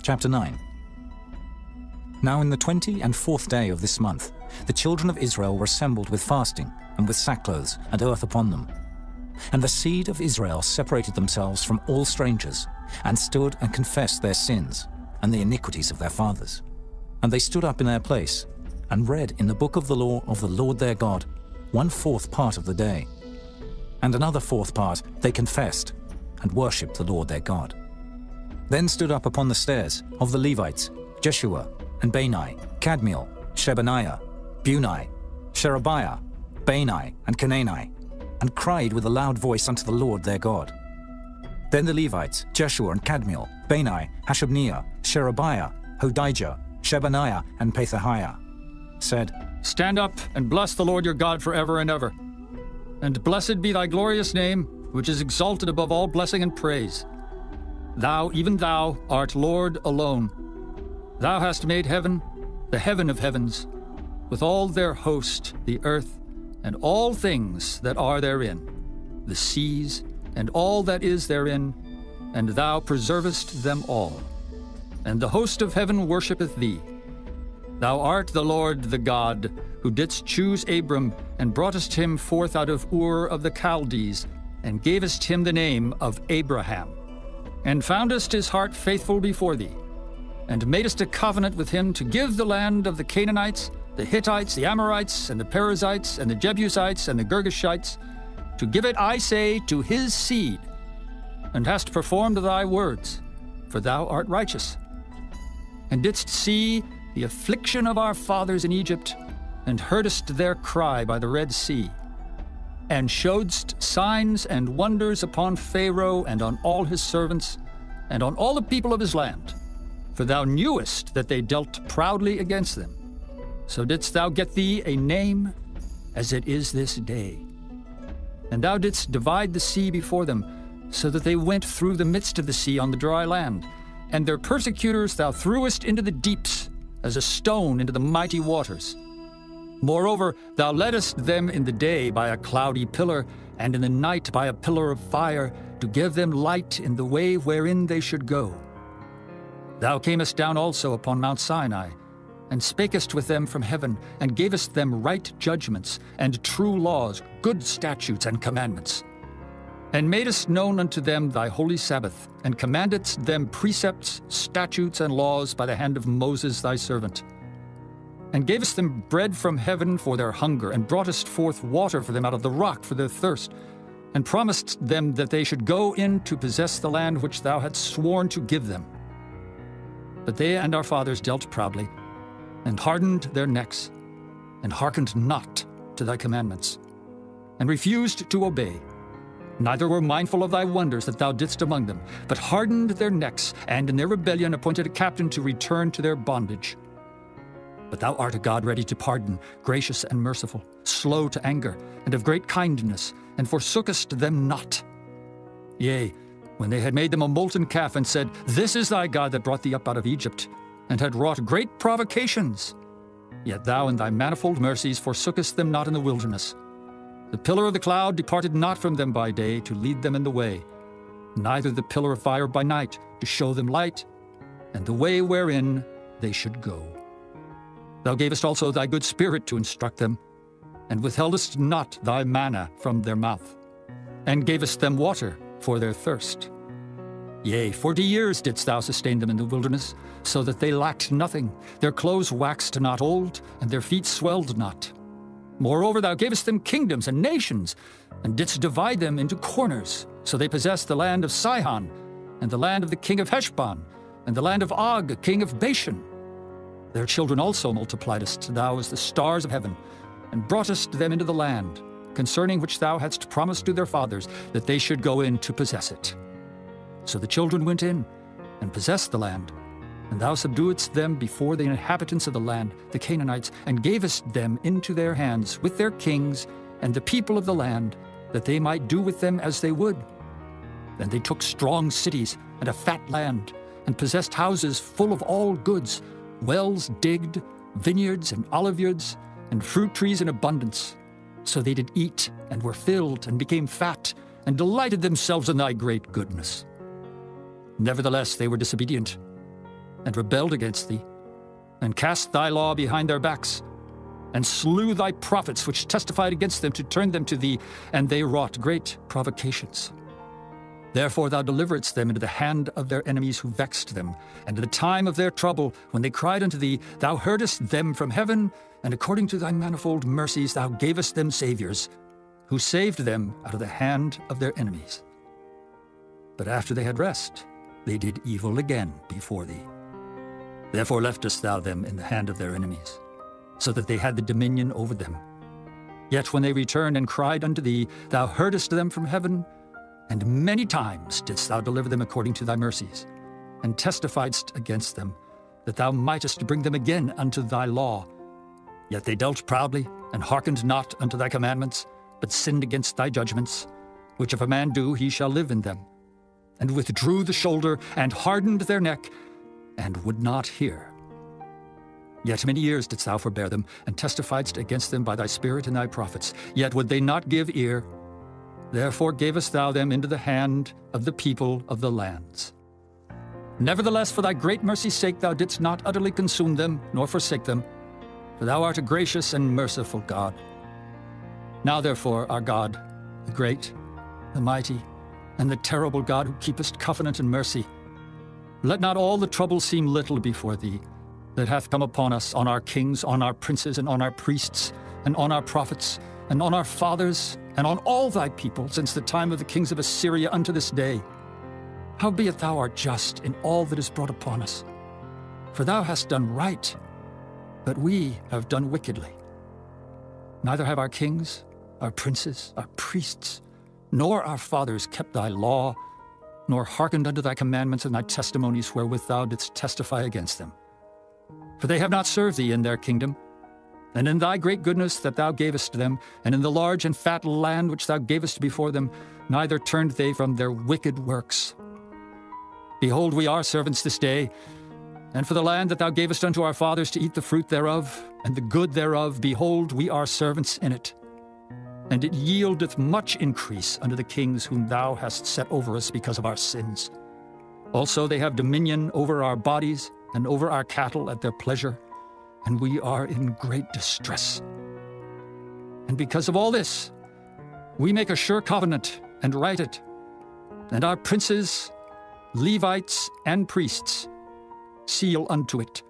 Chapter 9. Now in the 24th day of this month, the children of Israel were assembled with fasting, and with sackcloths and earth upon them. And the seed of Israel separated themselves from all strangers, and stood and confessed their sins, and the iniquities of their fathers. And they stood up in their place, and read in the book of the law of the Lord their God 1/4 part of the day. And another 4th part they confessed, and worshipped the Lord their God. Then stood up upon the stairs of the Levites Jeshua, and Bani, Kadmiel, Shebaniah, Bunai, Sherebiah, Bani, and Canaani, and cried with a loud voice unto the Lord their God. Then the Levites, Jeshua and Kadmiel, Bani, Hashabniah, Sherebiah, Hodijah, Shebaniah, and Pethahiah, said, Stand up and bless the Lord your God forever and ever. And blessed be thy glorious name, which is exalted above all blessing and praise. Thou, even thou, art Lord alone. Thou hast made heaven, the heaven of heavens, with all their host, the earth, and all things that are therein, the seas, and all that is therein, and thou preservest them all. And the host of heaven worshippeth thee. Thou art the Lord the God, who didst choose Abram, and broughtest him forth out of Ur of the Chaldees, and gavest him the name of Abraham, and foundest his heart faithful before thee, and madest a covenant with him to give the land of the Canaanites, the Hittites, the Amorites, and the Perizzites, and the Jebusites, and the Girgashites, to give it, I say, to his seed, and hast performed thy words, for thou art righteous, and didst see the affliction of our fathers in Egypt, and heardest their cry by the Red Sea, and showedst signs and wonders upon Pharaoh and on all his servants, and on all the people of his land. For thou knewest that they dealt proudly against them. So didst thou get thee a name, as it is this day. And thou didst divide the sea before them, so that they went through the midst of the sea on the dry land. And their persecutors thou threwest into the deeps, as a stone into the mighty waters. Moreover, thou leddest them in the day by a cloudy pillar, and in the night by a pillar of fire, to give them light in the way wherein they should go. Thou camest down also upon Mount Sinai, and spakest with them from heaven, and gavest them right judgments, and true laws, good statutes and commandments. And madest known unto them thy holy Sabbath, and commandedst them precepts, statutes, and laws by the hand of Moses thy servant. And gavest them bread from heaven for their hunger, and broughtest forth water for them out of the rock for their thirst, and promised them that they should go in to possess the land which thou hadst sworn to give them. But they and our fathers dealt proudly, and hardened their necks, and hearkened not to thy commandments, and refused to obey, neither were mindful of thy wonders that thou didst among them, but hardened their necks, and in their rebellion appointed a captain to return to their bondage. But thou art a God ready to pardon, gracious and merciful, slow to anger, and of great kindness, and forsookest them not. Yea, when they had made them a molten calf, and said, This is thy God that brought thee up out of Egypt, and had wrought great provocations, yet thou in thy manifold mercies forsookest them not in the wilderness. The pillar of the cloud departed not from them by day to lead them in the way, neither the pillar of fire by night to show them light, and the way wherein they should go. Thou gavest also thy good spirit to instruct them, and withheldest not thy manna from their mouth, and gavest them water for their thirst. Yea, 40 years didst thou sustain them in the wilderness, so that they lacked nothing. Their clothes waxed not old, and their feet swelled not. Moreover, thou gavest them kingdoms and nations, and didst divide them into corners. So they possessed the land of Sihon, and the land of the king of Heshbon, and the land of Og, king of Bashan. Their children also multipliedst thou as the stars of heaven, and broughtest them into the land, concerning which thou hadst promised to their fathers, that they should go in to possess it. So the children went in, and possessed the land, and thou subduedst them before the inhabitants of the land, the Canaanites, and gavest them into their hands with their kings and the people of the land, that they might do with them as they would. Then they took strong cities and a fat land, and possessed houses full of all goods, wells digged, vineyards and oliveyards, and fruit trees in abundance. So they did eat, and were filled, and became fat, and delighted themselves in thy great goodness. Nevertheless they were disobedient, and rebelled against thee, and cast thy law behind their backs, and slew thy prophets which testified against them to turn them to thee, and they wrought great provocations. Therefore thou deliveredst them into the hand of their enemies who vexed them, and in the time of their trouble, when they cried unto thee, thou heardest them from heaven, and according to thy manifold mercies thou gavest them saviors, who saved them out of the hand of their enemies. But after they had rest, they did evil again before thee. Therefore leftest thou them in the hand of their enemies, so that they had the dominion over them. Yet when they returned and cried unto thee, thou heardest them from heaven, and many times didst thou deliver them according to thy mercies, and testifiedst against them, that thou mightest bring them again unto thy law. Yet they dealt proudly, and hearkened not unto thy commandments, but sinned against thy judgments, which if a man do, he shall live in them, and withdrew the shoulder, and hardened their neck, and would not hear. Yet many years didst thou forbear them, and testifiedst against them by thy Spirit and thy prophets, yet would they not give ear. Therefore gavest thou them into the hand of the people of the lands. Nevertheless, for thy great mercy's sake, thou didst not utterly consume them, nor forsake them, for thou art a gracious and merciful God. Now therefore, our God, the great, the mighty, and the terrible God, who keepest covenant and mercy, let not all the trouble seem little before thee, that hath come upon us, on our kings, on our princes, and on our priests, and on our prophets, and on our fathers, and on all thy people, since the time of the kings of Assyria unto this day. Howbeit thou art just in all that is brought upon us. For thou hast done right, but we have done wickedly. Neither have our kings, our princes, our priests, nor our fathers kept thy law, nor hearkened unto thy commandments and thy testimonies wherewith thou didst testify against them. For they have not served thee in their kingdom, and in thy great goodness that thou gavest them, and in the large and fat land which thou gavest before them, neither turned they from their wicked works. Behold, we are servants this day, and for the land that thou gavest unto our fathers to eat the fruit thereof, and the good thereof, behold, we are servants in it. And it yieldeth much increase unto the kings whom thou hast set over us because of our sins. Also they have dominion over our bodies, and over our cattle at their pleasure, and we are in great distress. And because of all this, we make a sure covenant, and write it, and our princes, Levites, and priests seal unto it,